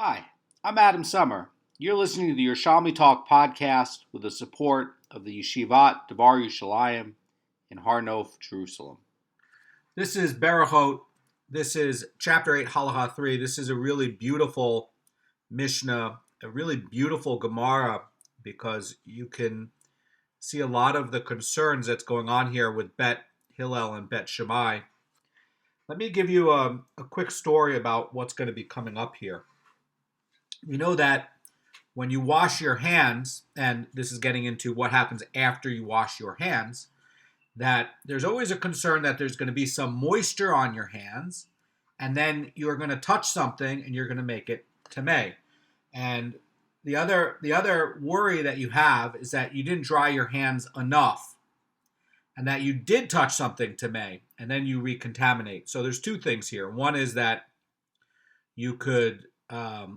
Hi, I'm Adam Summer. You're listening to the Yerushalmi Talk podcast with the support of the Yeshivat Devar Yerushalayim in Har Nof, Jerusalem. This is Berechot. This is chapter 8, Halacha 3. This is a really beautiful Mishnah, a really beautiful Gemara, because you can see a lot of the concerns that's going on here with Beit Hillel and Beit Shammai. Let me give you a quick story about what's going to be coming up here. You know that when you wash your hands, and this is getting into what happens after you wash your hands, that there's always a concern that there's going to be some moisture on your hands, and then you're going to touch something and you're going to make it tamei. And the other worry that you have is that you didn't dry your hands enough, and that you did touch something tamei, and then you recontaminate. So there's two things here. One is that you could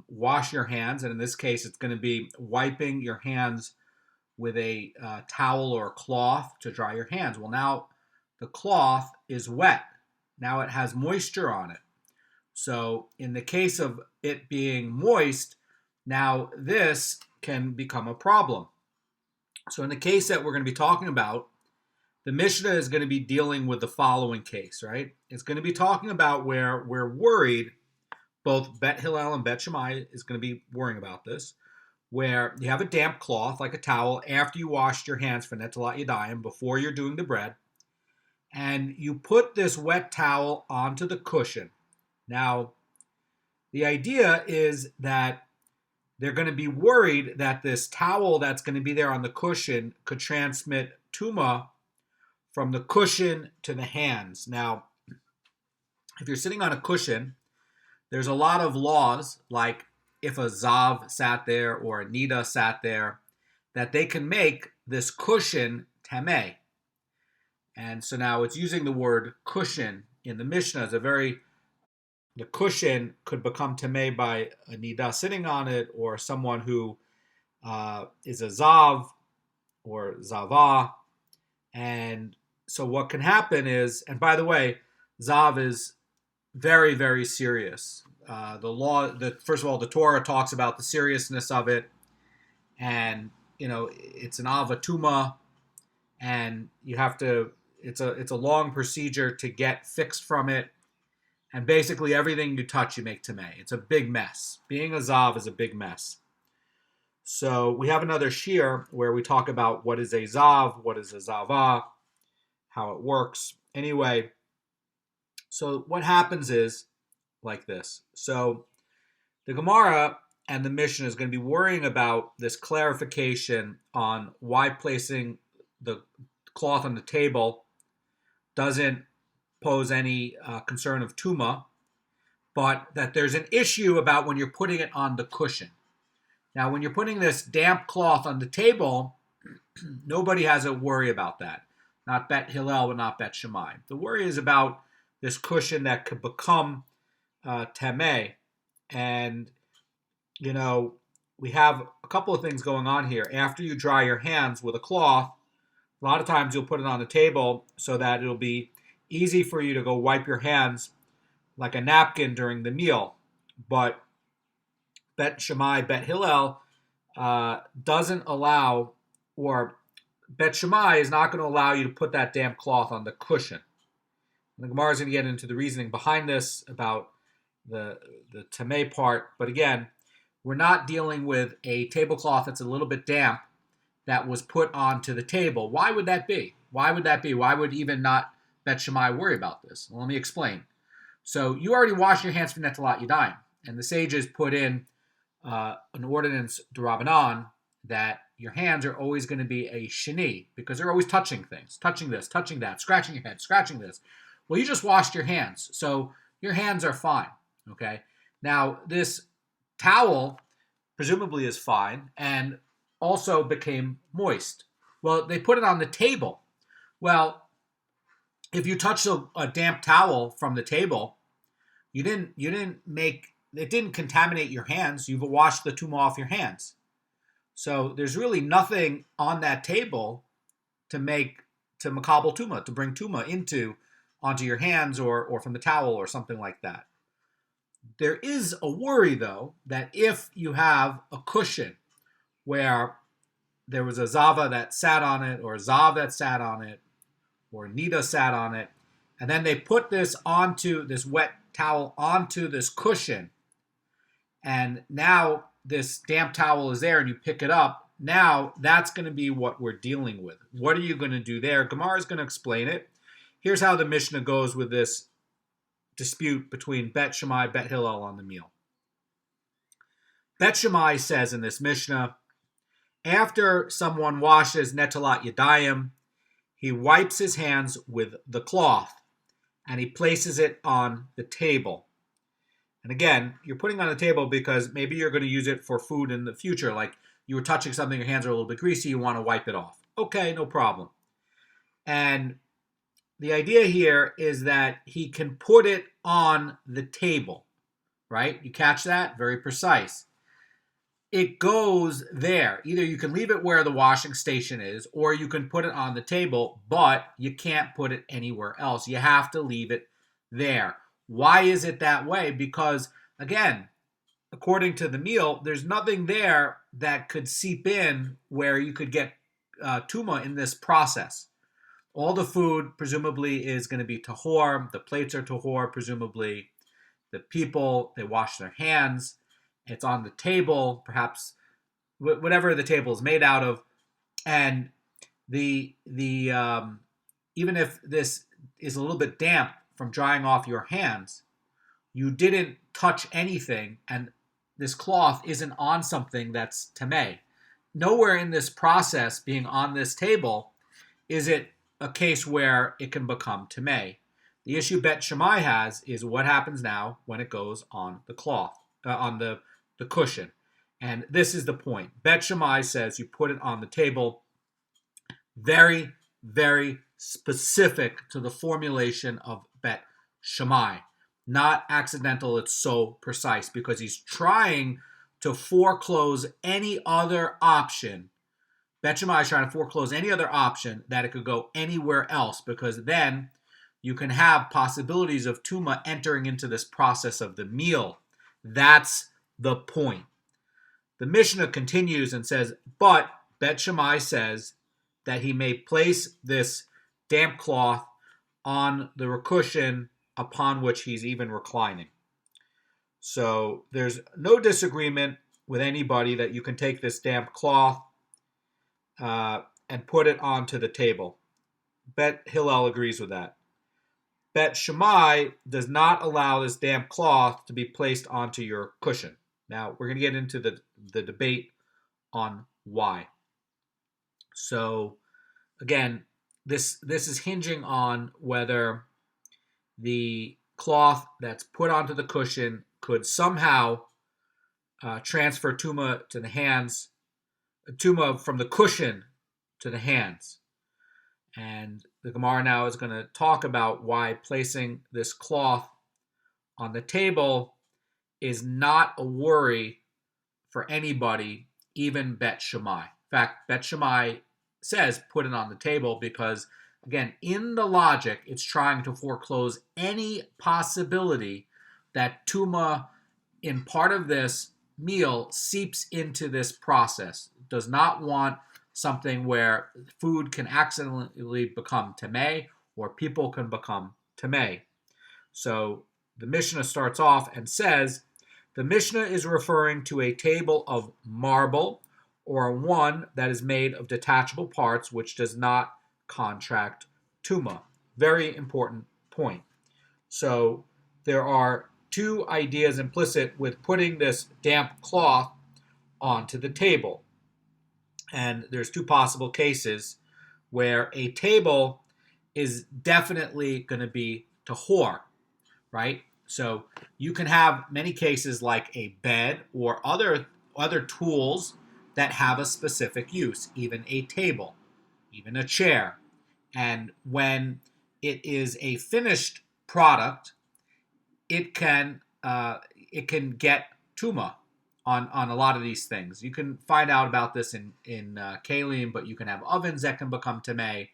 wash your hands, and in this case, it's going to be wiping your hands with a towel or a cloth to dry your hands. Well, now the cloth is wet. Now it has moisture on it. So in the case of it being moist, now this can become a problem. So in the case that we're going to be talking about, the Mishnah is going to be dealing with the following case, right? It's going to be talking about where we're worried. Both Beit Hillel and Beit Shammai is going to be worrying about this, where you have a damp cloth, like a towel, after you washed your hands for netalat yadayim, before you're doing the bread, and you put this wet towel onto the cushion. Now, the idea is that they're going to be worried that this towel that's going to be there on the cushion could transmit Tumah from the cushion to the hands. Now, if you're sitting on a cushion, there's a lot of laws, like if a Zav sat there or a Nida sat there, that they can make this cushion tamei. And so now it's using the word cushion in the Mishnah. The cushion could become tamei by a Nida sitting on it, or someone who is a Zav or Zava. And so what can happen is, and by the way, Zav is very, very serious. First of all, the Torah talks about the seriousness of it, and it's an Tumah, and you have to. It's a long procedure to get fixed from it, and basically everything you touch, you make tamei. It's a big mess. Being a Zav is a big mess. So we have another shiur where we talk about what is a Zav, what is a Zava, how it works. Anyway. So what happens is like this. So the Gemara and the Mishnah is going to be worrying about this clarification on why placing the cloth on the table doesn't pose any concern of Tumah, but that there's an issue about when you're putting it on the cushion. Now, when you're putting this damp cloth on the table, nobody has a worry about that. Not Beit Hillel, but not Beit Shammai. The worry is about this cushion that could become tamei. And, we have a couple of things going on here. After you dry your hands with a cloth, a lot of times you'll put it on the table so that it'll be easy for you to go wipe your hands like a napkin during the meal. But Beit Shammai, Beit Hillel doesn't allow, or Beit Shammai is not going to allow you to put that damp cloth on the cushion. The Gemara is going to get into the reasoning behind this about the tamei part. But again, we're not dealing with a tablecloth that's a little bit damp that was put onto the table. Why would that be? Why would even not Beit Shammai worry about this? Well, let me explain. So you already washed your hands for netalat yadayim, and the sages put in an ordinance d'Rabbanan that your hands are always going to be a sheni, because they're always touching things, touching this, touching that, scratching your head, scratching this. Well, you just washed your hands, so your hands are fine, okay? Now, this towel presumably is fine and also became moist. Well, they put it on the table. Well, if you touch a damp towel from the table, it didn't contaminate your hands. You've washed the tumah off your hands. So there's really nothing on that table to makabel tumah, to bring tumah onto your hands or from the towel or something like that. There is a worry, though, that if you have a cushion where there was a zava that sat on it, or a zav that sat on it, or Nita sat on it, and then they put this wet towel onto this cushion, and now this damp towel is there and you pick it up, now that's going to be what we're dealing with. What are you going to do there? Gemara is going to explain it. Here's how the Mishnah goes with this dispute between Bet Shammai and Bet Hillel on the meal. Bet Shammai says in this Mishnah, after someone washes netalat yadayim, he wipes his hands with the cloth and he places it on the table. And again, you're putting it on the table because maybe you're going to use it for food in the future. Like you were touching something, your hands are a little bit greasy, you want to wipe it off. Okay, no problem. And the idea here is that he can put it on the table, right? You catch that? Very precise. It goes there. Either you can leave it where the washing station is, or you can put it on the table, but you can't put it anywhere else. You have to leave it there. Why is it that way? Because, again, according to the meal, there's nothing there that could seep in where you could get tumah in this process. All the food presumably is going to be tahor. The plates are tahor, presumably. The people, they wash their hands. It's on the table, perhaps whatever the table is made out of. And the even if this is a little bit damp from drying off your hands, you didn't touch anything, and this cloth isn't on something that's tameh. Nowhere in this process being on this table is it a case where it can become tameh. The issue Bet Shammai has is what happens now when it goes on the cloth, on the cushion. And this is the point. Bet Shammai says you put it on the table. Very, very specific to the formulation of Bet Shammai. Not accidental, it's so precise because he's trying to foreclose any other option. Bet Shammai is trying to foreclose any other option that it could go anywhere else, because then you can have possibilities of tumah entering into this process of the meal. That's the point. The Mishnah continues and says, but Bet Shammai says that he may place this damp cloth on the cushion upon which he's even reclining. So there's no disagreement with anybody that you can take this damp cloth and put it onto the table. Bet Hillel agrees with that. Bet Shammai does not allow this damp cloth to be placed onto your cushion. Now, we're going to get into the debate on why. So, again, this is hinging on whether the cloth that's put onto the cushion could somehow transfer tumah to the hands, tumah from the cushion to the hands. And the Gemara now is going to talk about why placing this cloth on the table is not a worry for anybody, even Bet Shammai. In fact, Bet Shammai says put it on the table because, again, in the logic, it's trying to foreclose any possibility that tumah in part of this meal seeps into this process. It does not want something where food can accidentally become tameh or people can become tameh. So the Mishnah starts off and says, the Mishnah is referring to a table of marble or one that is made of detachable parts which does not contract tumah. Very important point. So there are two ideas implicit with putting this damp cloth onto the table. And there's two possible cases where a table is definitely going to be tahor, right? So you can have many cases like a bed or other tools that have a specific use, even a table, even a chair. And when it is a finished product, it can get tumah on a lot of these things. You can find out about this in kalim, but you can have ovens that can become tameh,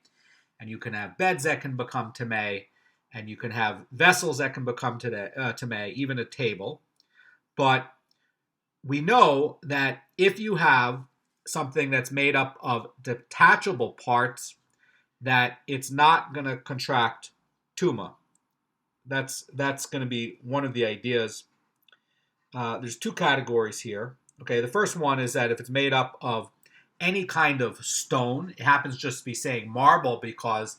and you can have beds that can become tameh. and you can have vessels that can become tamei, even a table. But we know that if you have something that's made up of detachable parts, that it's not going to contract Tumah. That's going to be one of the ideas. There's two categories here. Okay, the first one is that if it's made up of any kind of stone, it happens just to be saying marble because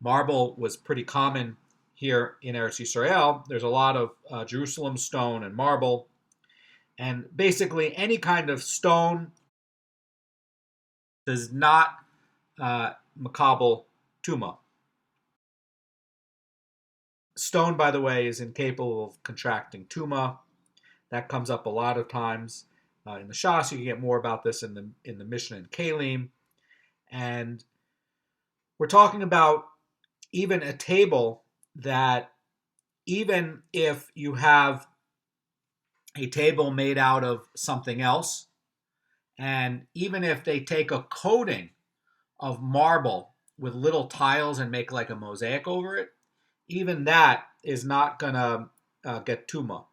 marble was pretty common here in Eretz Yisrael. There's a lot of Jerusalem stone and marble, and basically any kind of stone does not makabel Tumah. Stone, by the way, is incapable of contracting Tumah. That comes up a lot of times in the Shas. You can get more about this in the Mishnah and Kalim. And we're talking about even a table that, even if you have a table made out of something else, and even if they take a coating of marble with little tiles and make like a mosaic over it, even that is not going to get Tumah.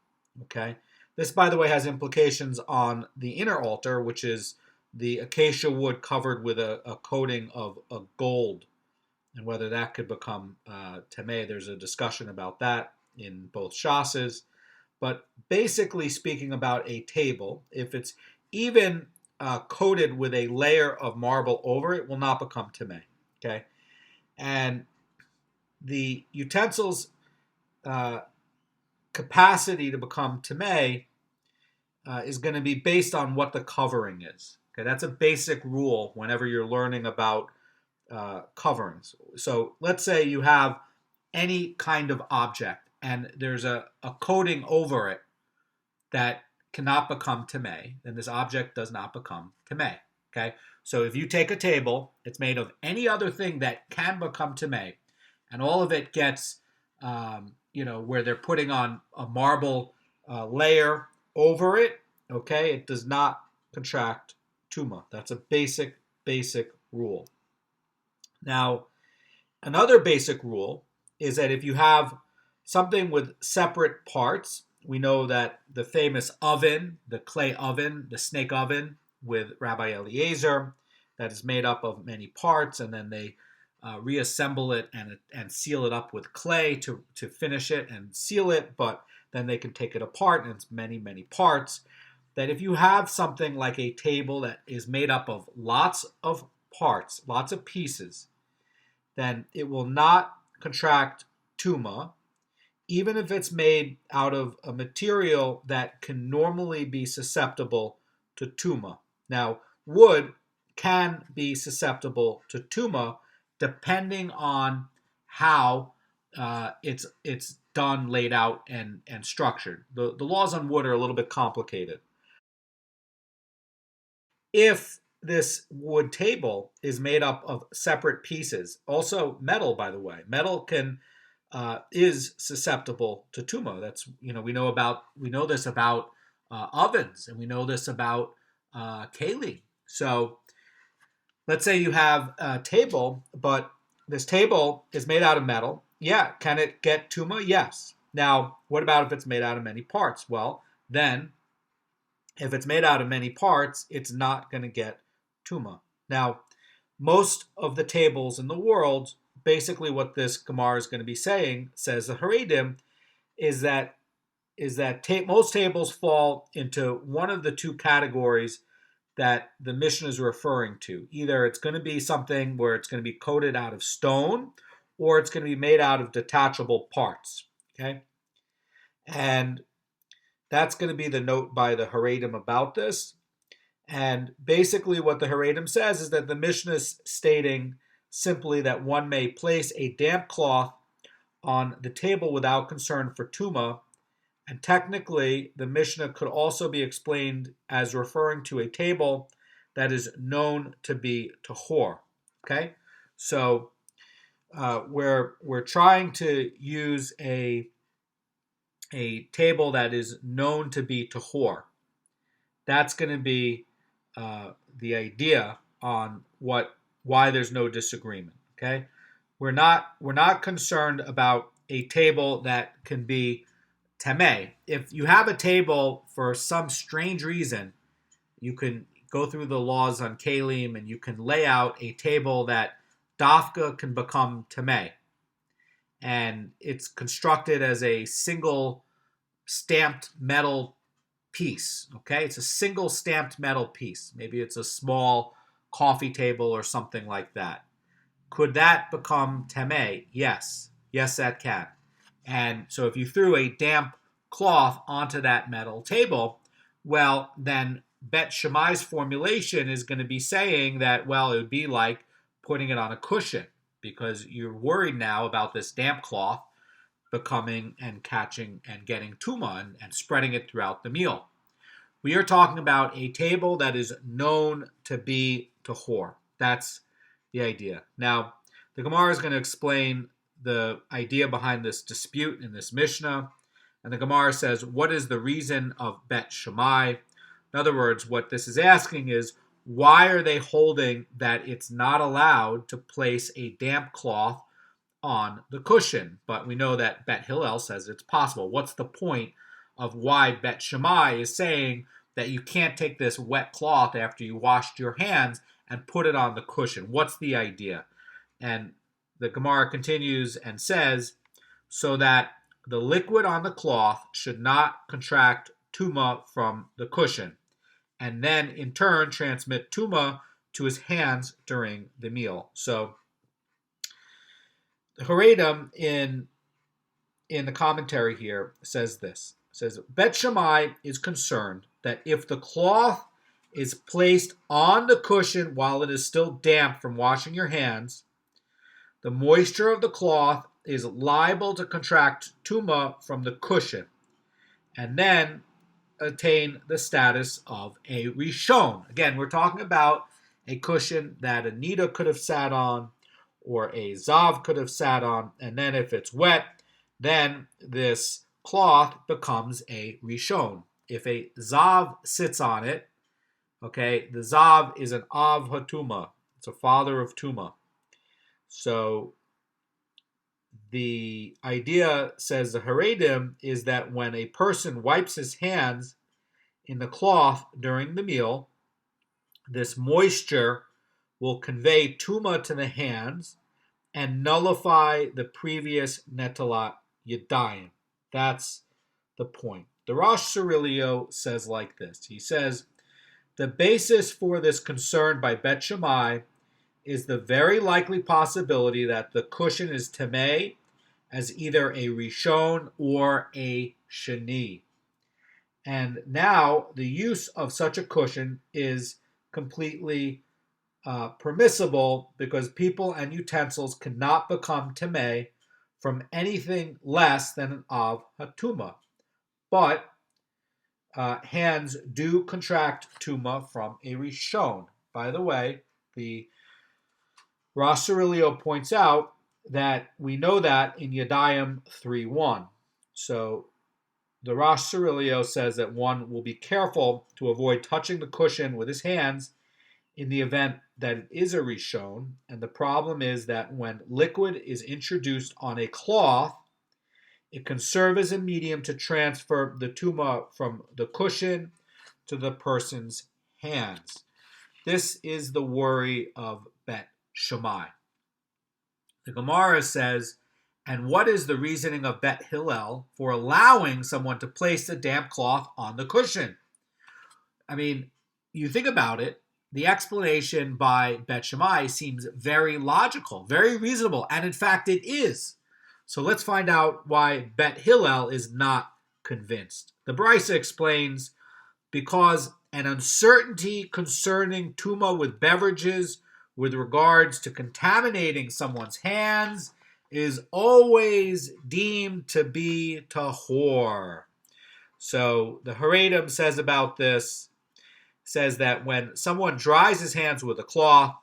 Okay? This, by the way, has implications on the inner altar, which is the acacia wood covered with a coating of gold, and whether that could become tamei. There's a discussion about that in both shases. But basically speaking about a table, if it's even coated with a layer of marble over it, will not become tamei. Okay? And the utensil's capacity to become tamei is going to be based on what the covering is. Okay, that's a basic rule whenever you're learning about coverings. So let's say you have any kind of object and there's a coating over it that cannot become tamei, then this object does not become tamei. Okay, so if you take a table, it's made of any other thing that can become tamei, and all of it gets, where they're putting on a marble layer over it, okay, it does not contract Tumah. That's a basic rule. Now, another basic rule is that if you have something with separate parts, we know that the famous oven, the clay oven, the snake oven with Rabbi Eliezer, that is made up of many parts, and then they reassemble it and seal it up with clay to finish it and seal it, but then they can take it apart and it's many parts. That if you have something like a table that is made up of lots of parts, lots of pieces, then it will not contract Tumah, even if it's made out of a material that can normally be susceptible to Tumah. Now, wood can be susceptible to Tumah depending on how it's done, laid out, and structured. The laws on wood are a little bit complicated. If this wood table is made up of separate pieces, also metal, by the way, metal is susceptible to Tumah. That's, we know this about ovens, and we know this about keli. So let's say you have a table, but this table is made out of metal. Yeah, can it get Tumah? Yes. Now, what about if it's made out of many parts? Well, then, if it's made out of many parts, it's not going to get Tumah. Now, most of the tables in the world, basically what this Gemara is going to be saying, says the Haredim, is that most tables fall into one of the two categories that the Mishnah is referring to. Either it's going to be something where it's going to be coated out of stone, or it's going to be made out of detachable parts. Okay? And that's going to be the note by the Haredim about this. And basically what the Haredim says is that the Mishnah is stating simply that one may place a damp cloth on the table without concern for Tumah. And technically, the Mishnah could also be explained as referring to a table that is known to be tahor. Okay? So we're trying to use a table that is known to be tahor. That's going to be the idea on why there's no disagreement. Okay, we're not concerned about a table that can be tameh. If you have a table for some strange reason, you can go through the laws on kalim and you can lay out a table that dafka can become tameh. And it's constructed as a single stamped metal piece, okay? It's a single stamped metal piece. Maybe it's a small coffee table or something like that. Could that become tameh? Yes. Yes, that can. And so if you threw a damp cloth onto that metal table, well, then Bet Shammai's formulation is going to be saying that, well, it would be like putting it on a cushion because you're worried now about this damp cloth becoming and catching and getting tumah and spreading it throughout the meal. We are talking about a table that is known to be tahor. That's the idea. Now, the Gemara is going to explain the idea behind this dispute in this Mishnah. And the Gemara says, what is the reason of Bet Shammai? In other words, what this is asking is, why are they holding that it's not allowed to place a damp cloth on the cushion? But we know that Beit Hillel says it's possible. What's the point of why Bet Shammai is saying that you can't take this wet cloth after you washed your hands and put it on the cushion? What's the idea? And the Gemara continues and says, so that the liquid on the cloth should not contract tumah from the cushion, and then in turn transmit tumah to his hands during the meal. So the Haredim in the commentary here says this. It says, Bet Shammai is concerned that if the cloth is placed on the cushion while it is still damp from washing your hands, the moisture of the cloth is liable to contract tumah from the cushion and then attain the status of a rishon. Again, we're talking about a cushion that a nida could have sat on or a zav could have sat on, and then if it's wet, then this cloth becomes a rishon. If a zav sits on it, okay, the zav is an av hatuma. It's a father of tumah. So the idea, says the Haredim, is that when a person wipes his hands in the cloth during the meal, this moisture will convey tumah to the hands and nullify the previous netalat yadayim. That's the point. The Rosh Cirilio says like this. He says, the basis for this concern by Bet Shammai is the very likely possibility that the cushion is tameh as either a rishon or a sheni. And now the use of such a cushion is completely permissible because people and utensils cannot become tameh from anything less than an av hatuma. But hands do contract tumah from a rishon. By the way, the Rosh Cirilio points out that we know that in Yadayim 3:1. So the Rosh Cirilio says that one will be careful to avoid touching the cushion with his hands in the event that it is a rishon. And the problem is that when liquid is introduced on a cloth, it can serve as a medium to transfer the tumah from the cushion to the person's hands. This is the worry of Bet Shammai. The Gemara says, and what is the reasoning of Bet Hillel for allowing someone to place the damp cloth on the cushion? I mean, you think about it, the explanation by Bet Shammai seems very logical, very reasonable, and in fact it is. So let's find out why Bet Hillel is not convinced. The Brisa explains, because an uncertainty concerning tumah with beverages with regards to contaminating someone's hands is always deemed to be tahor. So the Haredim says about this, says that when someone dries his hands with a cloth,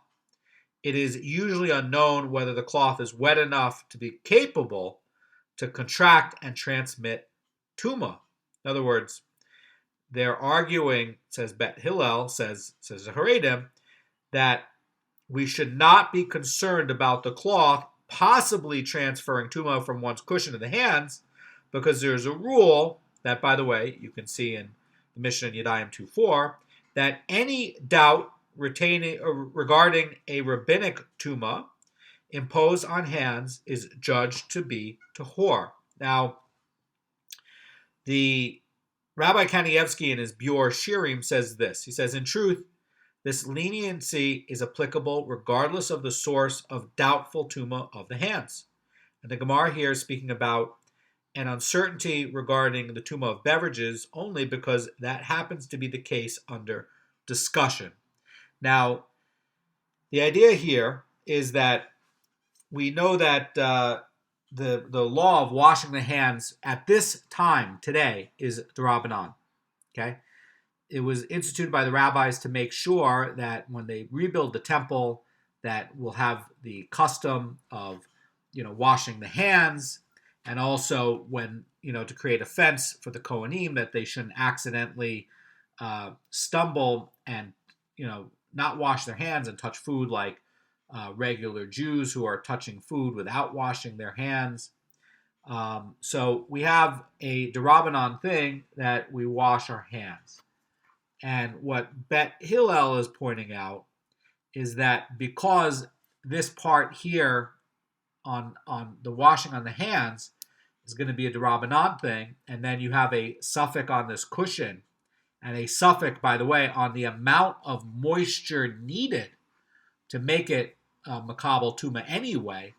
it is usually unknown whether the cloth is wet enough to be capable to contract and transmit tumah. In other words, they're arguing, says Bet Hillel, says the Haredim, that we should not be concerned about the cloth possibly transferring Tumah from one's cushion to the hands, because there's a rule that, by the way, you can see in the Mishnah in Yadayim 2:4, that any doubt regarding a rabbinic Tumah imposed on hands is judged to be tahor. Now, the Rabbi Kanievsky in his Beur shiurim says this. He says, in truth, this leniency is applicable regardless of the source of doubtful Tumah of the hands. And the Gemara here is speaking about an uncertainty regarding the Tumah of beverages only because that happens to be the case under discussion. Now, the idea here is that we know that the law of washing the hands at this time, today, is D'Rabbanan. Okay? It was instituted by the rabbis to make sure that when they rebuild the temple, that we'll have the custom of, washing the hands, and also when, to create a fence for the Kohanim, that they shouldn't accidentally stumble and, not wash their hands and touch food like regular Jews who are touching food without washing their hands. So we have a D'Rabbanan thing that we wash our hands. And what Beit Hillel is pointing out is that because this part here on the washing on the hands is going to be a D'Rabbanan thing, and then you have a suffix on this cushion, and a suffix, by the way, on the amount of moisture needed to make it makabel tumah anyway,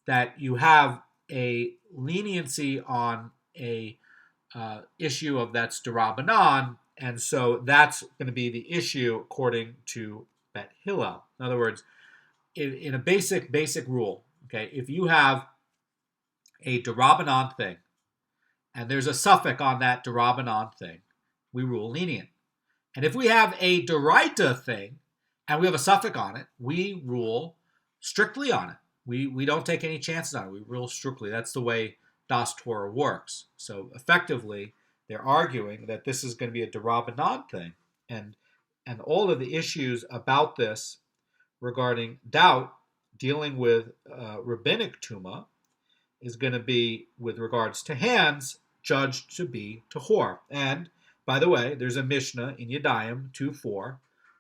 that you have a leniency on a issue of that's D'Rabbanan, and so that's going to be the issue according to Beit Hillel. In other words, in a basic rule, okay, if you have a D'Rabbanan thing, and there's a suffix on that D'Rabbanan thing, we rule lenient. And if we have a D'Oraita thing, and we have a suffix on it, we rule strictly on it. We don't take any chances on it. We rule strictly. That's the way Das Torah works. So effectively, they're arguing that this is going to be a D'Rabbanan thing. And all of the issues about this regarding doubt, dealing with rabbinic Tumah, is going to be, with regards to hands, judged to be tahor. And, by the way, there's a Mishnah in Yadayim 2:4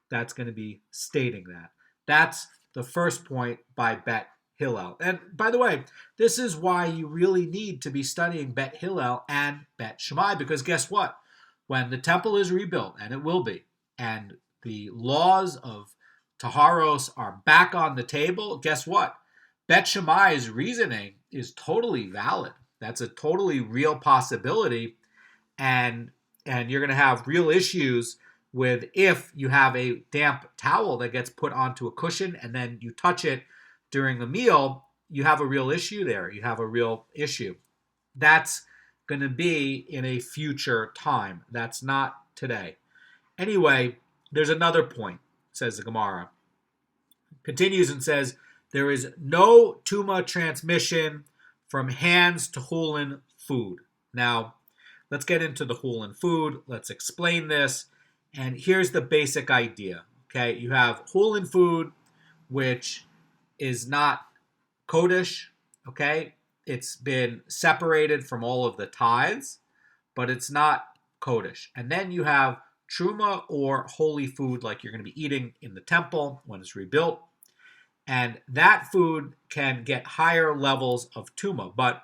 that's going to be stating that. That's the first point by Beit Hillel. And, by the way, this is why you really need to be studying Beit Hillel and Beit Shammai, because guess what? When the temple is rebuilt, and it will be, and the laws of Taharos are back on the table, guess what? Beit Shammai's reasoning is totally valid. That's a totally real possibility, and you're going to have real issues with if you have a damp towel that gets put onto a cushion and then you touch it during the meal, you have a real issue there. You have a real issue. That's going to be in a future time. That's not today. Anyway, there's another point, says the Gemara. Continues and says, there is no Tumah transmission from hands to chulin food. Now, let's get into the chulin food. Let's explain this. And here's the basic idea. Okay, you have chulin food, which is not kodesh. Okay, it's been separated from all of the tithes, but it's not kodesh. And then you have truma or holy food, like you're going to be eating in the temple when it's rebuilt. And that food can get higher levels of tumah. But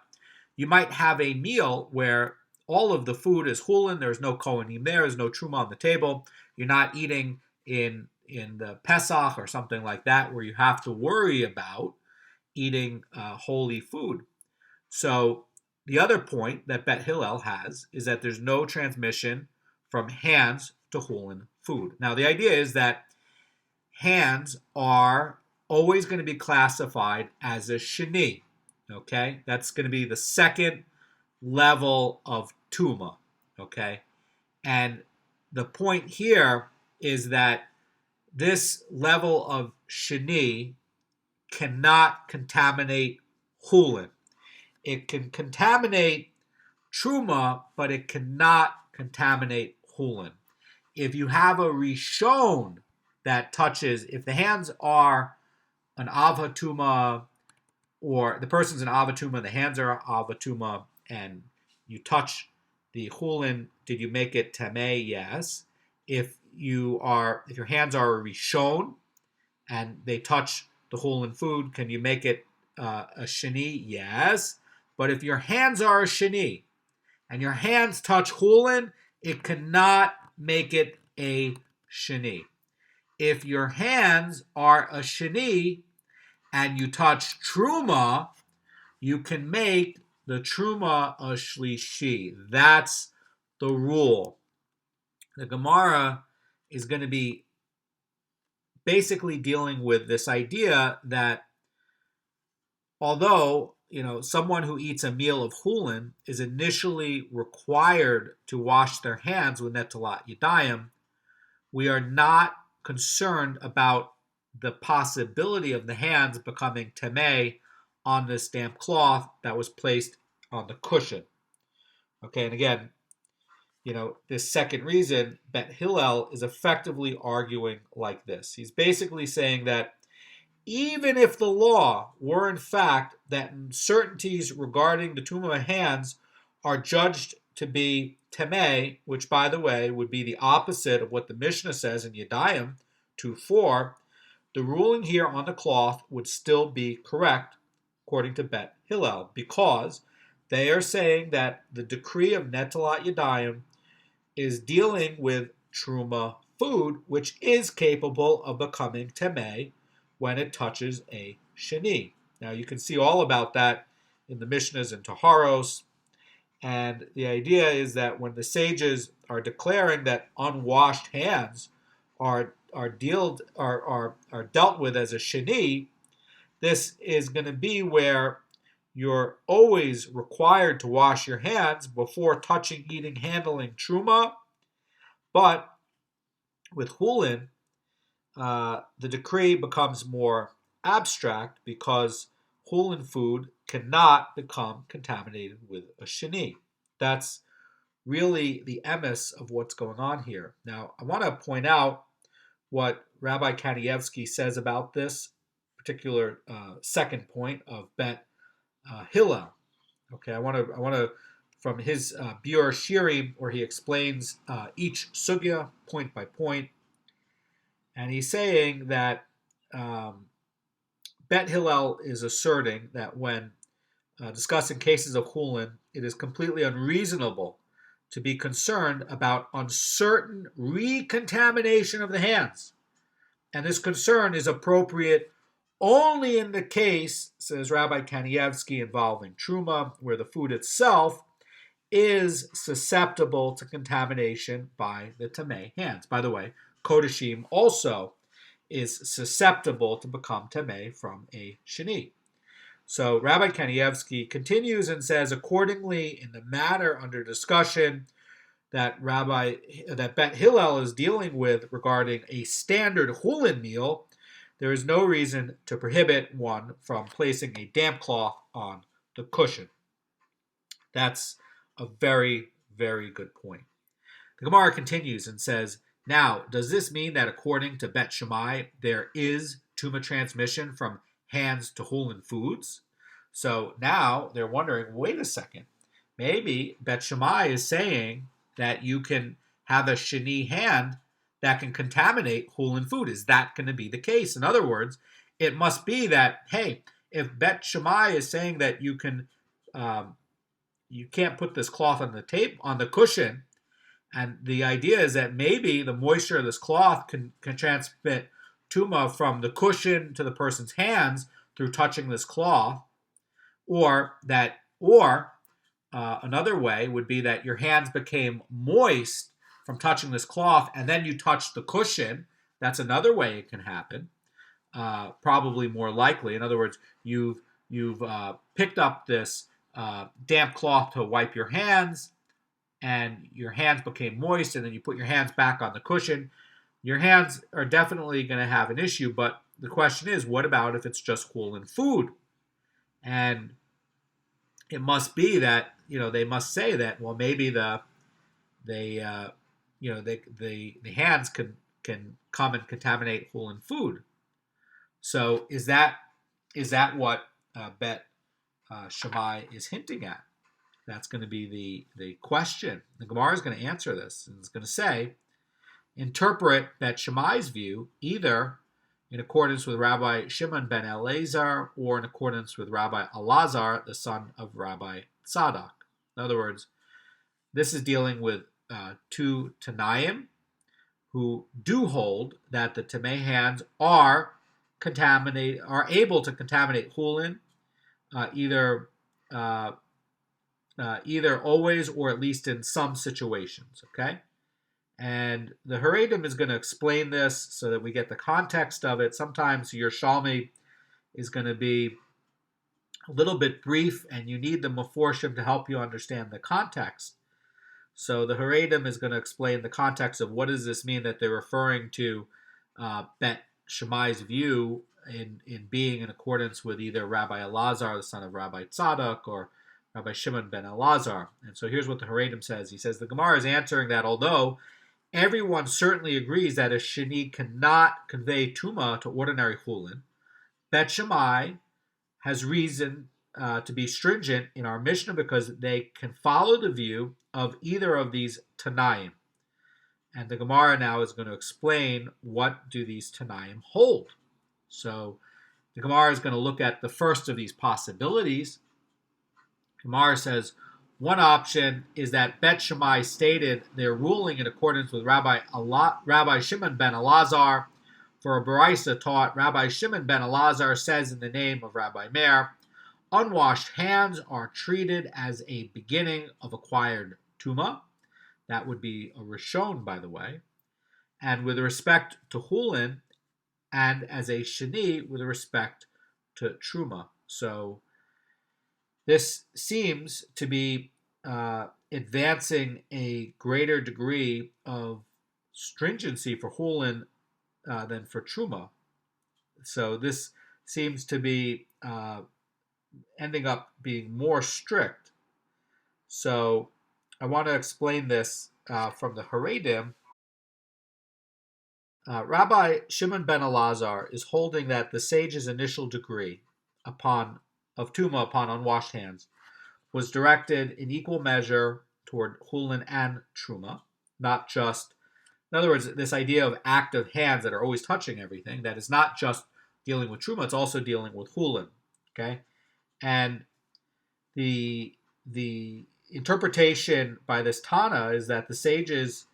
you might have a meal where all of the food is chulin, there's no kohanim there's no truma on the table. You're not eating in the Pesach or something like that where you have to worry about eating holy food. So the other point that Beit Hillel has is that there's no transmission from hands to chulin food. Now the idea is that hands are always going to be classified as a sheni. Okay, that's going to be the second level of tumah. Okay, and the point here is that this level of sheni cannot contaminate chulin. It can contaminate truma, but it cannot contaminate chulin. If you have a rishon that touches, if the hands are an avha tumah or the person's an avatuma, the hands are avatuma, and you touch the chulin, did you make it tameh? Yes. If your hands are a rishon and they touch the chulin food, can you make it a sheni? Yes. But if your hands are a sheni and your hands touch chulin, it cannot make it a sheni. If your hands are a sheni and you touch truma, you can make the truma a shlishi. That's the rule. The Gemara is going to be basically dealing with this idea that although someone who eats a meal of chulin is initially required to wash their hands with netalat yadayim, we are not concerned about the possibility of the hands becoming tameh on this damp cloth that was placed on the cushion. Okay, and again, this second reason, Beit Hillel is effectively arguing like this. He's basically saying that even if the law were in fact that uncertainties regarding the tumah of hands are judged to be tameh, which by the way would be the opposite of what the Mishnah says in Yadayim 2:4, the ruling here on the cloth would still be correct according to Beit Hillel, because they are saying that the decree of Netalat Yadayim is dealing with truma food, which is capable of becoming tameh when it touches a sheni. Now you can see all about that in the Mishnahs and Taharos, and the idea is that when the sages are declaring that unwashed hands are dealt with as a sheni, this is going to be where you're always required to wash your hands before touching, eating, handling truma. But with chulin, the decree becomes more abstract because chulin food cannot become contaminated with a sheni. That's really the emes of what's going on here. Now, I want to point out what Rabbi Kanievsky says about this particular second point of Beit Hillel. Okay, I want to from his Beur shiurim, where he explains each sugya point by point, and he's saying that Beit Hillel is asserting that when discussing cases of chulin, it is completely unreasonable to be concerned about uncertain recontamination of the hands. And this concern is appropriate only in the case, says Rabbi Kanievsky, involving truma, where the food itself is susceptible to contamination by the tameh hands. By the way, kodashim also is susceptible to become tameh from a sheni. So Rabbi Kanievsky continues and says, accordingly, in the matter under discussion that Beit Hillel is dealing with regarding a standard chulin meal, there is no reason to prohibit one from placing a damp cloth on the cushion. That's a very, very good point. The Gemara continues and says, now, does this mean that according to Bet Shammai, there is Tumah transmission from hands to chulin foods? So now they're wondering, wait a second, maybe Bet Shammai is saying that you can have a sheni hand that can contaminate chulin food. Is that going to be the case? In other words, it must be that, hey, if Bet Shammai is saying that you can't put this cloth on the cushion, and the idea is that maybe the moisture of this cloth can transmit tumah from the cushion to the person's hands through touching this cloth, or another way would be that your hands became moist from touching this cloth, and then you touch the cushion. That's another way it can happen. Probably more likely. In other words, you've picked up this damp cloth to wipe your hands, and your hands became moist, and then you put your hands back on the cushion. Your hands are definitely going to have an issue, but the question is, what about if it's just chulin food? And it must be that, they must say that, well, maybe the hands can come and contaminate chulin food. So is that what Bet Shammai is hinting at? That's going to be the question. The Gemara is going to answer this, and it's going to say, interpret Bet Shammai's view either in accordance with Rabbi Shimon ben Elazar or in accordance with Rabbi Elazar, the son of Rabbi Tzadok. In other words, this is dealing with two Tanaim who do hold that the Tamei hands are able to contaminate chulin, either always or at least in some situations. Okay, and the Haredim is going to explain this so that we get the context of it. Sometimes Yerushalmi is going to be a little bit brief, and you need the Meforshim to help you understand the context. So the Haredim is going to explain the context of what does this mean that they're referring to Bet Shammai's view in being in accordance with either Rabbi Elazar, the son of Rabbi Tzadok, or Rabbi Shimon ben Elazar. And so here's what the Haredim says. He says, the Gemara is answering that although everyone certainly agrees that a sheni cannot convey Tumah to ordinary chulin, Bet Shammai has reason to be stringent in our Mishnah because they can follow the view of either of these Tanaim. And the Gemara now is going to explain what do these Tanaim hold. So the Gemara is going to look at the first of these possibilities. Gemara says, one option is that Bet Shammai stated their ruling in accordance with Rabbi Shimon ben Elazar. For a Baraisa taught, Rabbi Shimon ben Elazar says in the name of Rabbi Meir, unwashed hands are treated as a beginning of acquired Tumah. That would be a Rishon, by the way. And with respect to Chulin, and as a Sheni with respect to Truma. So this seems to be advancing a greater degree of stringency for Chulin than for Truma. So this seems to be ending up being more strict. So I want to explain this from the Haredim. Rabbi Shimon ben Elazar is holding that the sage's initial decree of Tumah upon unwashed hands was directed in equal measure toward Chulin and Truma, not just, in other words, this idea of active hands that are always touching everything, that is not just dealing with Truma, it's also dealing with Chulin, okay? And the interpretation by this Tana is that the sages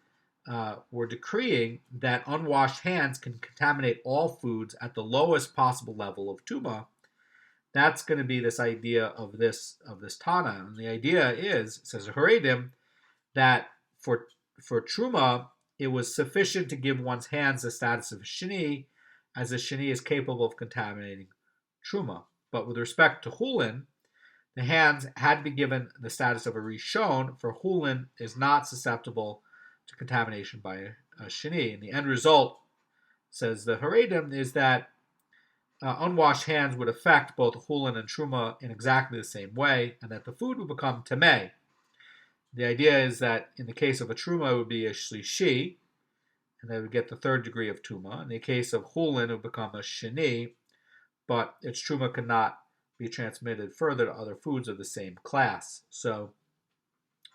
were decreeing that unwashed hands can contaminate all foods at the lowest possible level of Tumah. That's going to be this idea of this Tana. And the idea is, says Haredim, that for Truma, it was sufficient to give one's hands the status of a Sheni, as a Sheni is capable of contaminating Truma. But with respect to Chulin, the hands had to be given the status of a Rishon, for Chulin is not susceptible to contamination by a Sheni. And the end result, says the Haredim, is that unwashed hands would affect both Chulin and Truma in exactly the same way, and that the food would become Tamei. The idea is that in the case of a Truma, it would be a Shlishi, and they would get the third degree of Tumah. In the case of Chulin, it would become a Sheni, but its Truma cannot be transmitted further to other foods of the same class. So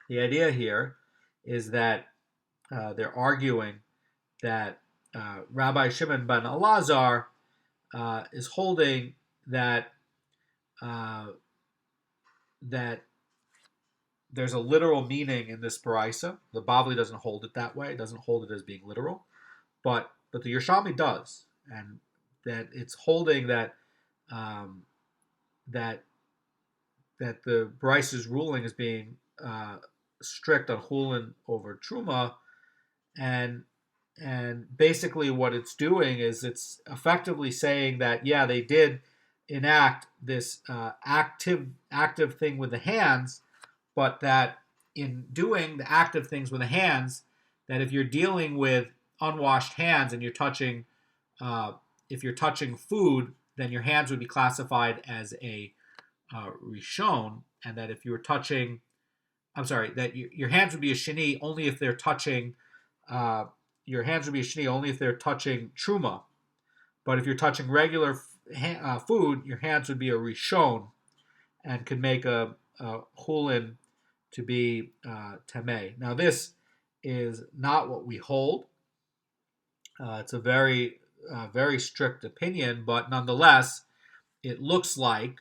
the idea here is that they're arguing that Rabbi Shimon ben Elazar is holding that that there's a literal meaning in this Baraisa. The Bavli doesn't hold it that way. It doesn't hold it as being literal, but the Yerushalmi does, and that it's holding that that the Baraisa's ruling is being strict on Chulin over Truma, and basically what it's doing is it's effectively saying that, yeah, they did enact this active thing with the hands, but that in doing the active things with the hands, that if you're dealing with unwashed hands and you're touching, if you're touching food, then your hands would be classified as a Rishon, and that if you were touching, that your hands would be a Sheni only if they're touching, your hands would be a Sheni only if they're touching Truma. But if you're touching regular food, your hands would be a rishon and could make a chulin to be tameh. Now this is not what we hold. It's a very strict opinion, but nonetheless, it looks like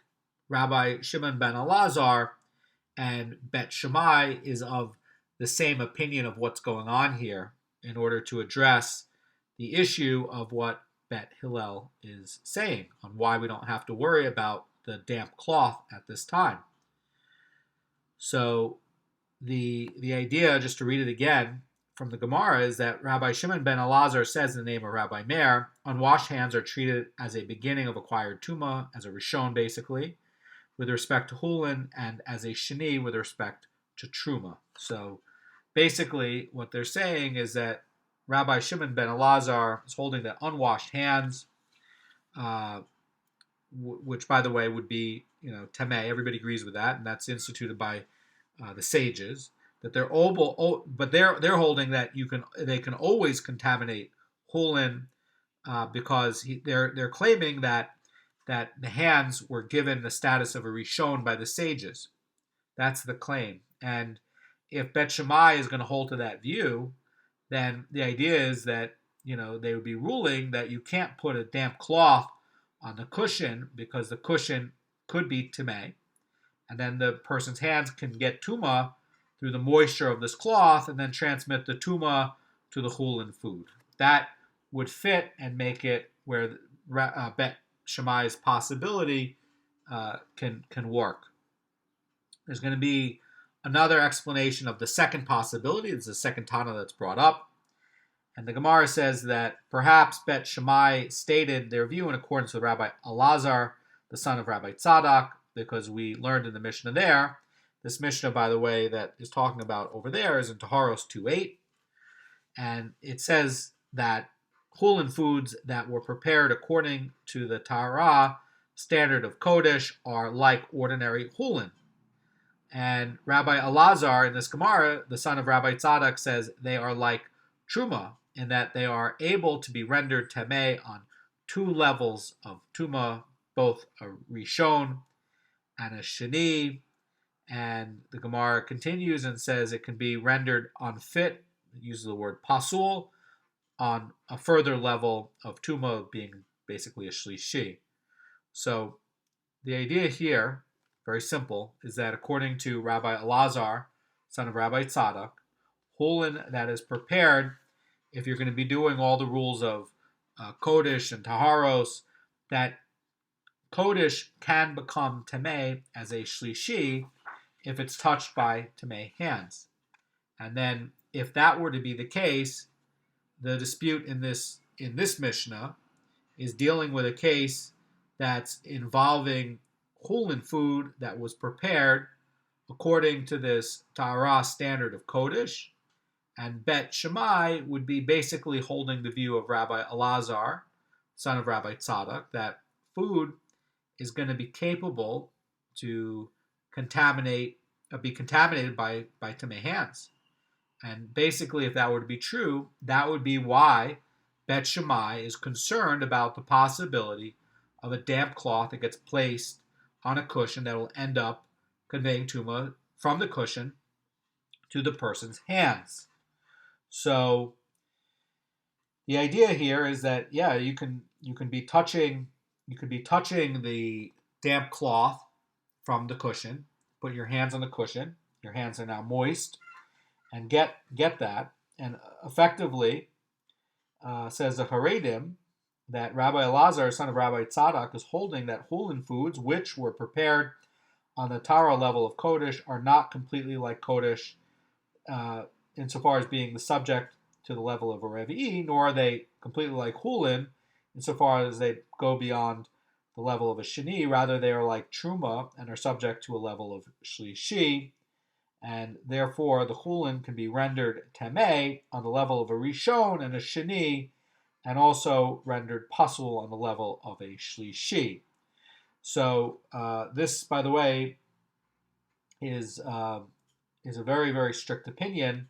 Rabbi Shimon ben Elazar and Bet Shammai is of the same opinion of what's going on here in order to address the issue of what Bet Hillel is saying on why we don't have to worry about the damp cloth at this time. So the idea, just to read it again from the Gemara, is that Rabbi Shimon ben Elazar says in the name of Rabbi Meir, unwashed hands are treated as a beginning of acquired Tumah, as a Rishon basically, with respect to Hulin, and as a Shani with respect to Truma. So basically what they're saying is that Rabbi Shimon ben Elazar is holding that unwashed hands, which by the way would be, tameh. Everybody agrees with that, and that's instituted by the sages. That they're but they're holding that they can always contaminate Hulin because they're claiming that the hands were given the status of a rishon by the sages. That's the claim. And if Bet Shammai is going to hold to that view, then the idea is that they would be ruling that you can't put a damp cloth on the cushion because the cushion could be tameh, and then the person's hands can get tumah through the moisture of this cloth and then transmit the tumah to the chulin food. That would fit and make it where Bet Shammai's possibility can work. There's going to be another explanation of the second possibility. It's the second Tana that's brought up. And the Gemara says that perhaps Bet Shammai stated their view in accordance with Rabbi Elazar, the son of Rabbi Tzadok, because we learned in the Mishnah there. This Mishnah, by the way, that is talking about over there is in Taharos 2:8. And it says that chulin foods that were prepared according to the Torah standard of Kodesh are like ordinary chulin. And Rabbi Elazar in this Gemara, the son of Rabbi Tzadok, says they are like Truma, in that they are able to be rendered tameh on two levels of Tumah, both a Rishon and a Shani. And the Gemara continues and says it can be rendered unfit, it uses the word pasul, on a further level of Tumah, being basically a Shlishi. So the idea here, very simple, is that according to Rabbi Elazar, son of Rabbi Tzadok, chulin that is prepared, if you're going to be doing all the rules of Kodesh and Taharos, that Kodesh can become tameh as a shlishi if it's touched by tameh hands. And then if that were to be the case, the dispute in this Mishnah is dealing with a case that's involving chulin food that was prepared according to this Torah standard of Kodesh, and Bet Shammai would be basically holding the view of Rabbi Elazar, son of Rabbi Tzadok, that food is going to be capable to be contaminated by tameh hands. And basically, if that were to be true, that would be why Bet Shammai is concerned about the possibility of a damp cloth that gets placed on a cushion that will end up conveying tumah from the cushion to the person's hands. So the idea here is that you can be touching the damp cloth from the cushion. Put your hands on the cushion. Your hands are now moist, and get that. And effectively, says the Haredim, that Rabbi Elazar, son of Rabbi Tzadok, is holding that chulin foods, which were prepared on the Torah level of Kodesh, are not completely like Kodesh insofar as being the subject to the level of a Revi'i, nor are they completely like chulin insofar as they go beyond the level of a Shani. Rather, they are like Truma and are subject to a level of Shlishi, and therefore the chulin can be rendered tameh on the level of a Rishon and a Shani, and also rendered pasul on the level of a Shlishi. So this, by the way, is a very, very strict opinion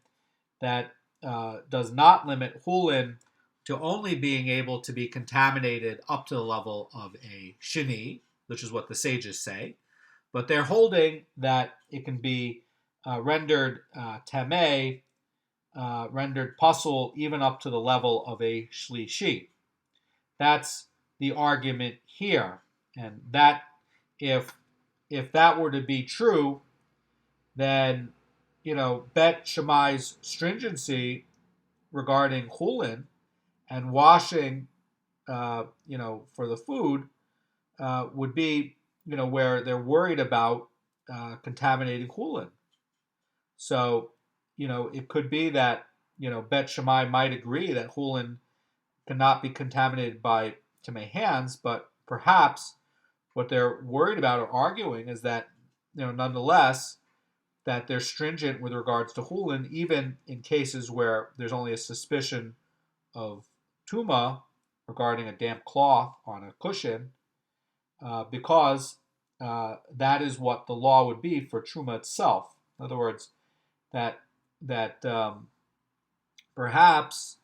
that does not limit chulin to only being able to be contaminated up to the level of a shini, which is what the sages say, but they're holding that it can be rendered tameh, rendered pasul, even up to the level of a shlishi. That's the argument here, and that if that were to be true, then Bet Shammai's stringency regarding chulin and washing, for the food would be, where they're worried about contaminating chulin. So, it could be that, Bet Shammai might agree that chulin cannot be contaminated by tamei hands, but perhaps what they're worried about or arguing is that, nonetheless, that they're stringent with regards to chulin, even in cases where there's only a suspicion of Tumah regarding a damp cloth on a cushion, because that is what the law would be for Truma itself. In other words, that perhaps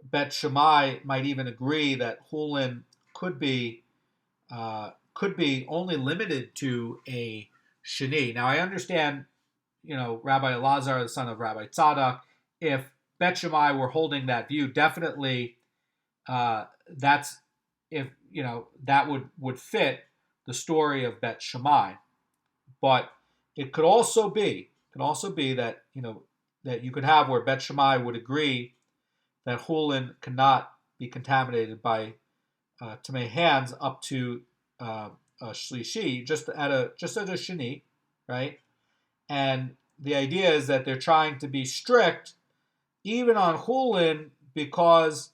Bet Shammai might even agree that chulin could be only limited to a sheni. Now I understand, Rabbi Elazar, the son of Rabbi Tzadok, if Bet Shammai were holding that view, definitely that's if that would fit the story of Bet Shammai. But it could also be that that you could have where Bet Shammai would agree that chulin cannot be contaminated by tamei hands up to a shlishi, just at a sheni, right? And the idea is that they're trying to be strict even on chulin because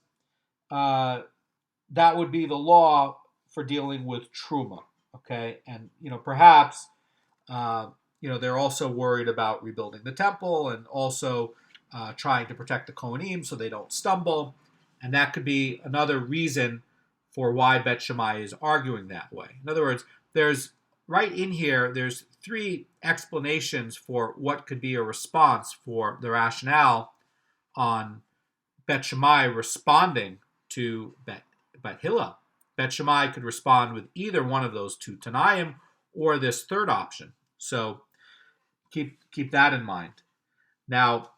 that would be the law for dealing with truma, okay? And perhaps they're also worried about rebuilding the temple and also trying to protect the Kohanim so they don't stumble, and that could be another reason for why Bet Shammai is arguing that way. In other words, there's three explanations for what could be a response for the rationale on Bet Shammai responding to Bet Hillel. Bet Shammai could respond with either one of those two Tanaim or this third option. So keep that in mind. Now,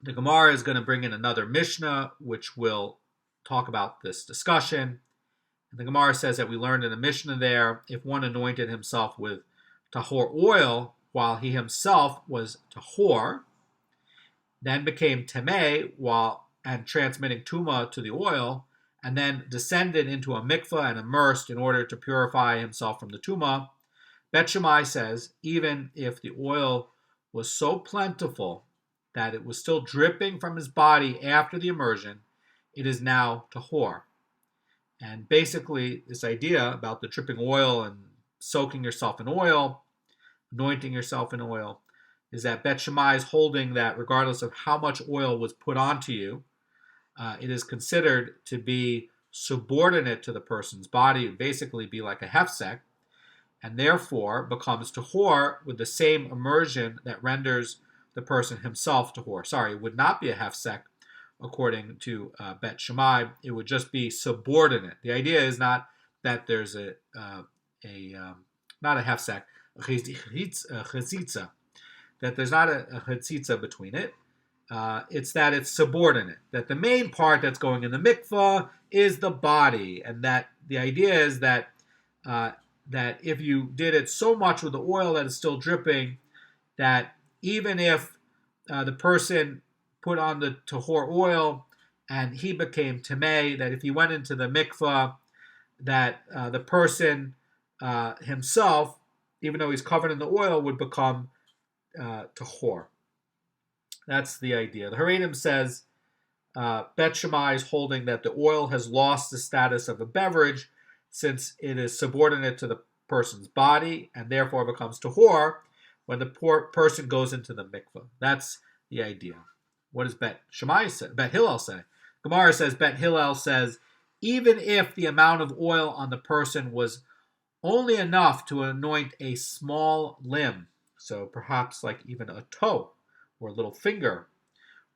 the Gemara is going to bring in another Mishnah, which will talk about this discussion. And the Gemara says that we learned in the Mishnah there, if one anointed himself with tahor oil while he himself was tahor, then became tamei and transmitting tumah to the oil, and then descended into a mikvah and immersed in order to purify himself from the tumah, Bet Shammai says, even if the oil was so plentiful that it was still dripping from his body after the immersion, it is now tahor. And basically, this idea about the dripping oil and soaking yourself in oil, anointing yourself in oil, is that Bet Shammai is holding that regardless of how much oil was put onto you, it is considered to be subordinate to the person's body, basically be like a hefsek, and therefore becomes tahor with the same immersion that renders the person himself tahor. Sorry, it would not be a hefsek according to Bet Shammai. It would just be subordinate. The idea is not that there's not a hefsek, a chazitza, that there's not a chatzitza between it. It's that it's subordinate, that the main part that's going in the mikvah is the body, and that the idea is that that if you did it so much with the oil that it's still dripping, that even if the person put on the tahor oil and he became tamei, that if he went into the mikvah, that the person himself, even though he's covered in the oil, would become tahor. That's the idea. The Haredim says Bet Shammai is holding that the oil has lost the status of a beverage since it is subordinate to the person's body and therefore becomes tahor when the person goes into the mikvah. That's the idea. What does Bet Hillel say? Gemara says Bet Hillel says even if the amount of oil on the person was only enough to anoint a small limb, so perhaps like even a toe or a little finger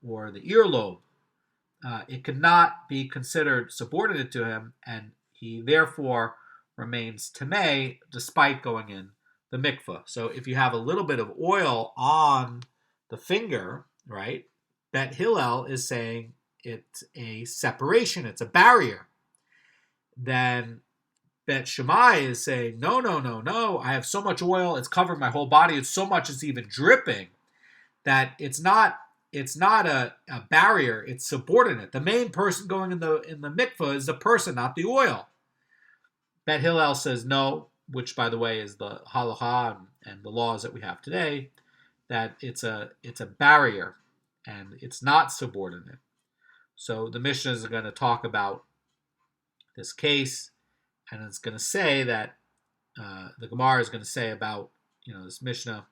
or the earlobe, it cannot be considered subordinate to him, and he therefore remains tamei despite going in the mikveh. So if you have a little bit of oil on the finger, right, Beit Hillel is saying it's a separation, it's a barrier. Then Beit Shammai is saying, no, I have so much oil, it's covering my whole body, it's so much it's even dripping, that it's not a barrier, it's subordinate. The main person going in the mikveh is the person, not the oil. Beit Hillel says no, which by the way is the halacha and the laws that we have today, that it's a barrier and it's not subordinate. So the Mishnah is going to talk about this case, and it's going to say that the Gemara is going to say about this Mishnah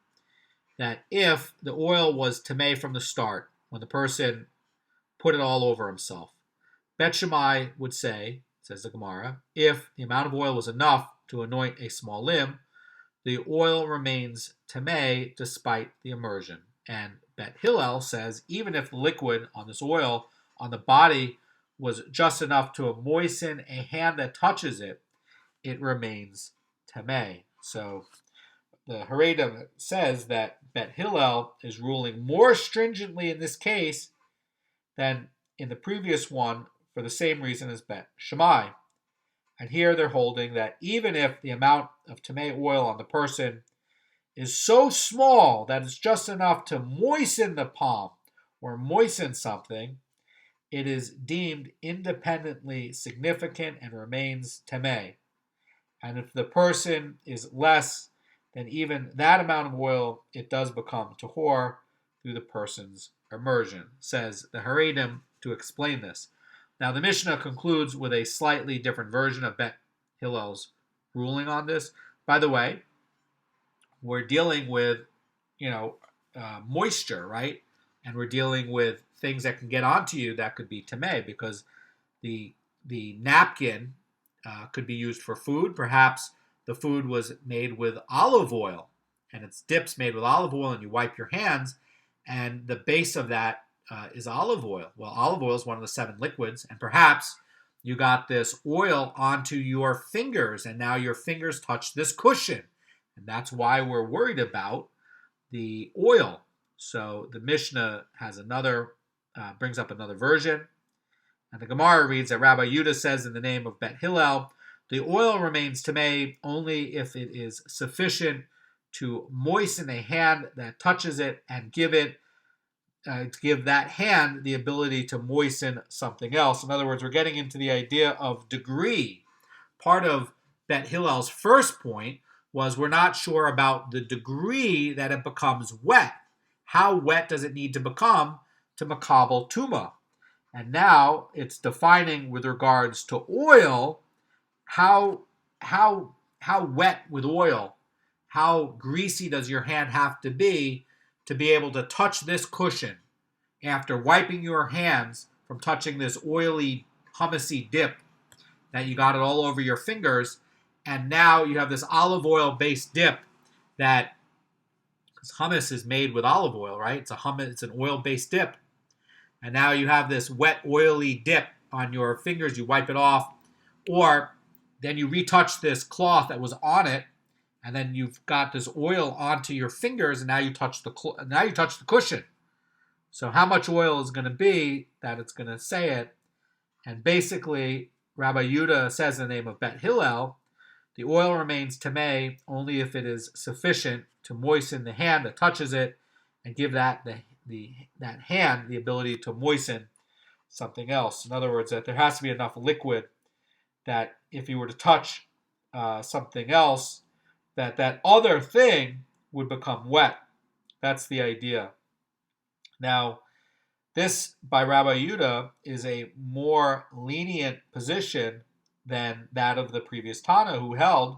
that if the oil was tamei from the start, when the person put it all over himself, Beit Shammai would say, says the Gemara, if the amount of oil was enough to anoint a small limb, the oil remains tamei despite the immersion. And Beit Hillel says even if the liquid on this oil on the body was just enough to moisten a hand that touches it, it remains tamei. So the Haredim says that Beit Hillel is ruling more stringently in this case than in the previous one for the same reason as Beit Shammai. And here they're holding that even if the amount of tamei oil on the person is so small that it's just enough to moisten the palm or moisten something, it is deemed independently significant and remains tamei. And if the person is less than even that amount of oil, it does become tahor through the person's immersion, says the Haredim to explain this. Now the Mishnah concludes with a slightly different version of Beit Hillel's ruling on this. By the way, we're dealing with, moisture, right? And we're dealing with things that can get onto you that could be tamei, because the napkin could be used for food. Perhaps the food was made with olive oil, and it's dips made with olive oil, and you wipe your hands, and the base of that is olive oil. Well, olive oil is one of the 7 liquids, and perhaps you got this oil onto your fingers, and now your fingers touch this cushion, and that's why we're worried about the oil. So the Mishnah has brings up another version, and the Gemara reads that Rabbi Yehuda says in the name of Beit Hillel, the oil remains tamei only if it is sufficient to moisten a hand that touches it and give that hand the ability to moisten something else. In other words, we're getting into the idea of degree. Part of Beit Hillel's first point was we're not sure about the degree that it becomes wet. How wet does it need to become to makabel Tumah? And now it's defining with regards to oil, how wet with oil, how greasy does your hand have to be able to touch this cushion after wiping your hands from touching this oily, hummusy dip that you got it all over your fingers, and now you have this olive oil-based dip that, because hummus is made with olive oil, right? It's an oil-based dip. And now you have this wet, oily dip on your fingers. You wipe it off, or then you retouch this cloth that was on it, and then you've got this oil onto your fingers, and now you touch the cushion. So how much oil is going to be that it's going to say it? And basically, Rabbi Yehuda says in the name of Beit Hillel, the oil remains tamei only if it is sufficient to moisten the hand that touches it and give that hand the ability to moisten something else. In other words, that there has to be enough liquid that if you were to touch something else, that other thing would become wet. That's the idea. Now, this, by Rabbi Yehuda, is a more lenient position than that of the previous Tana, who held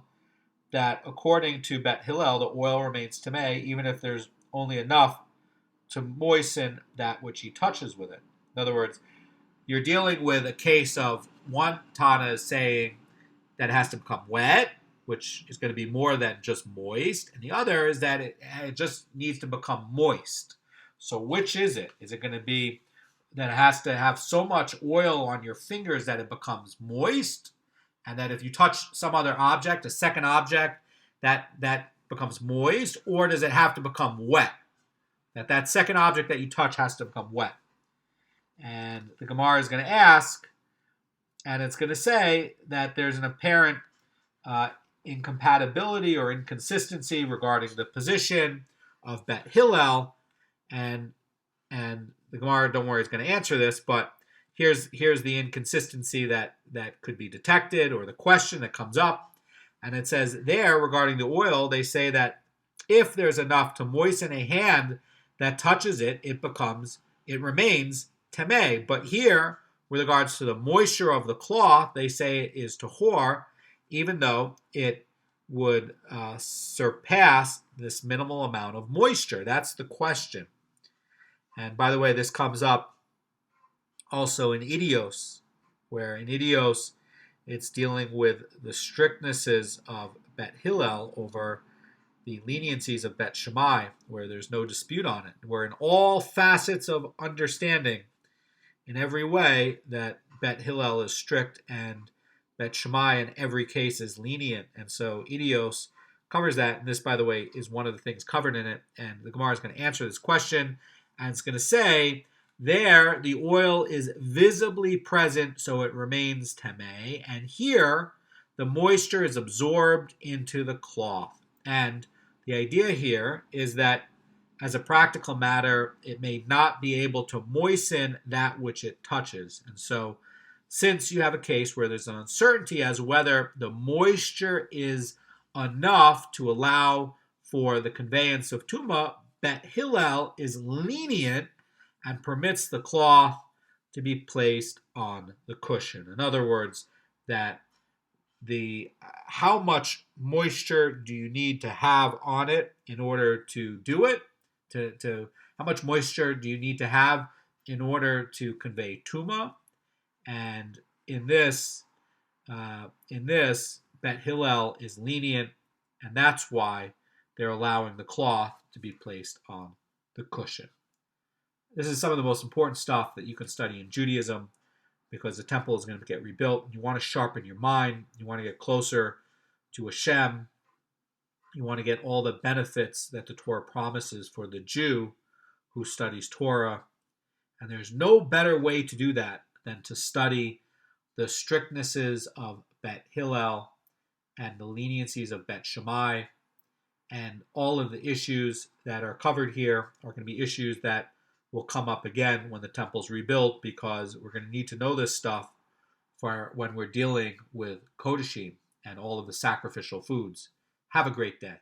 that according to Beit Hillel, the oil remains tamei, even if there's only enough to moisten that which he touches with it. In other words, you're dealing with a case of one Tana is saying that it has to become wet, which is going to be more than just moist, and the other is that it just needs to become moist. So which is it? Is it going to be that it has to have so much oil on your fingers that it becomes moist, and that if you touch some other object, a second object, that becomes moist, or does it have to become wet? That second object that you touch has to become wet. And the Gemara is going to ask, and it's going to say that there's an apparent incompatibility or inconsistency regarding the position of Beit Hillel, and the Gemara, don't worry, is going to answer this, but here's the inconsistency that could be detected, or the question that comes up. And it says there, regarding the oil, they say that if there's enough to moisten a hand that touches it, it remains tameh. But here, with regards to the moisture of the cloth, they say it is tahor, even though it would surpass this minimal amount of moisture. That's the question. And by the way, this comes up also in idios, where in idios it's dealing with the strictnesses of Beit Hillel over the leniencies of Beit Shammai, where there's no dispute on it, where in all facets of understanding, in every way, that Beit Hillel is strict and Beit Shammai in every case is lenient. And so idios covers that, and this, by the way, is one of the things covered in it, and the Gemara is going to answer this question, and it's going to say, there, the oil is visibly present, so it remains tameh. And here, the moisture is absorbed into the cloth. And the idea here is that, as a practical matter, it may not be able to moisten that which it touches. And so, since you have a case where there's an uncertainty as whether the moisture is enough to allow for the conveyance of Tumah, Beit Hillel is lenient and permits the cloth to be placed on the cushion. In other words, that how much moisture do you need to have on it in order to do it? How much moisture do you need to have in order to convey Tumah? And in this, Beit Hillel is lenient, and that's why they're allowing the cloth to be placed on the cushion. This is some of the most important stuff that you can study in Judaism, because the temple is going to get rebuilt. You want to sharpen your mind. You want to get closer to Hashem. You want to get all the benefits that the Torah promises for the Jew who studies Torah. And there's no better way to do that than to study the strictnesses of Beit Hillel and the leniencies of Beit Shammai. And all of the issues that are covered here are going to be issues that will come up again when the temple's rebuilt, because we're going to need to know this stuff for when we're dealing with Kodashim and all of the sacrificial foods. Have a great day.